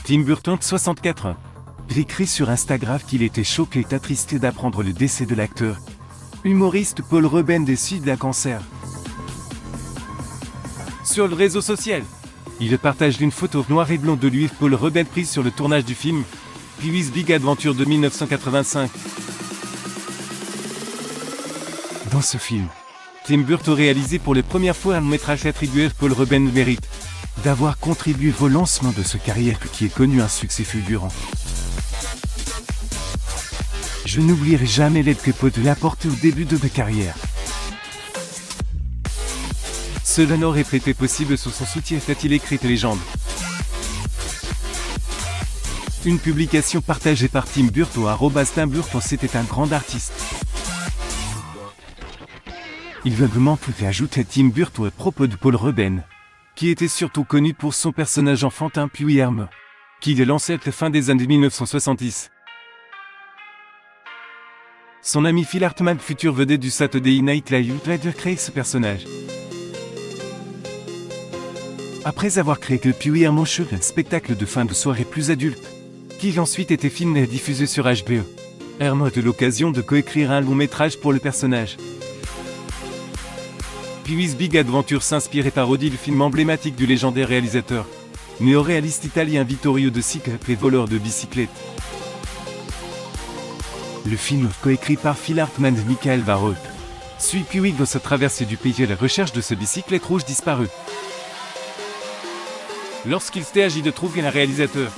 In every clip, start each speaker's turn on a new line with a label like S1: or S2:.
S1: Tim Burton, 64 ans, écrit sur Instagram qu'il était choqué et attristé d'apprendre le décès de l'acteur humoriste Paul Rubens décédé d'un cancer. Sur le réseau social, il partage une photo noir et blanc de lui et Paul Rubens prise sur le tournage du film Pee-wee's Big Adventure de 1985. Dans ce film, Tim Burton réalisé pour la première fois un métrage attribué à Paul Rubens mérite d'avoir contribué au lancement de ce carrière qui est connu un succès fulgurant. Je n'oublierai jamais l'aide que Paul lui a apportée au début de ma carrière. Cela n'aurait pas été possible sous son soutien, a-t-il écrit légende. Une publication partagée par Tim Burton @Tim Burton, c'était un grand artiste. Il vaguement pouvait ajouter Tim Burton à propos de Paul Rubens, qui était surtout connu pour son personnage enfantin Pee-wee Herman, qu'il a lancé à la fin des années 1970. Son ami Phil Hartman, futur vedette du Saturday Night Live, a créé ce personnage. Après avoir créé le Pee-wee Herman Show, un spectacle de fin de soirée plus adulte, qui a ensuite été filmé et diffusé sur HBO, Herman a eu l'occasion de coécrire un long métrage pour le personnage. Pee-wee's Big Adventure s'inspire et parodie le film emblématique du légendaire réalisateur néo-réaliste italien Vittorio De Sica, appelé voleur de bicyclette. Le film, coécrit par Phil Hartman et Michael Varrot, suit Pee-wee dans sa traversée du pays à la recherche de ce bicyclette rouge disparu. Lorsqu'il s'agit de trouver un réalisateur,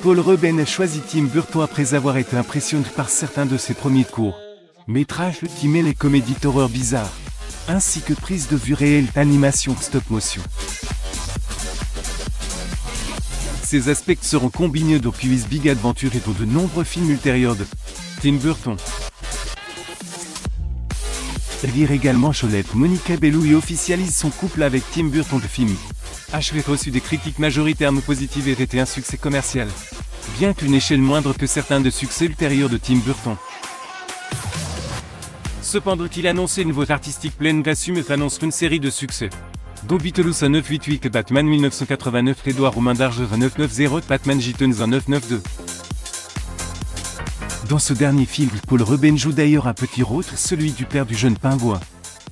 S1: Paul Rubens a choisi Tim Burton après avoir été impressionné par certains de ses premiers courts métrages qui mêlent les comédies d'horreur bizarres, ainsi que prises de vue réelles d'animation stop-motion. Ces aspects seront combinés dans Pee-wee's Big Adventure et dans de nombreux films ultérieurs de Tim Burton. Lire également Cholette, Monica Bellucci officialise son couple avec Tim Burton. Le film a reçu des critiques majoritairement positives et été un succès commercial, bien qu'une échelle moindre que certains des succès ultérieurs de Tim Burton. Cependant, il annonçait une voix artistique pleine d'assume et annonce une série de succès, dont Beatles à 988, Batman 1989, Edouard Romain d'Arge à 990, Batman Returns à 992. Dans ce dernier film, Paul Rubens joue d'ailleurs un petit rôle, celui du père du jeune pingouin,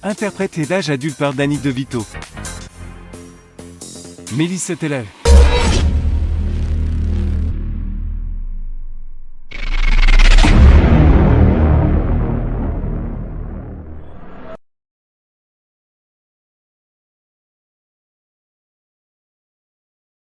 S1: interprété d'âge adulte par Danny DeVito. Mélissa Tellez.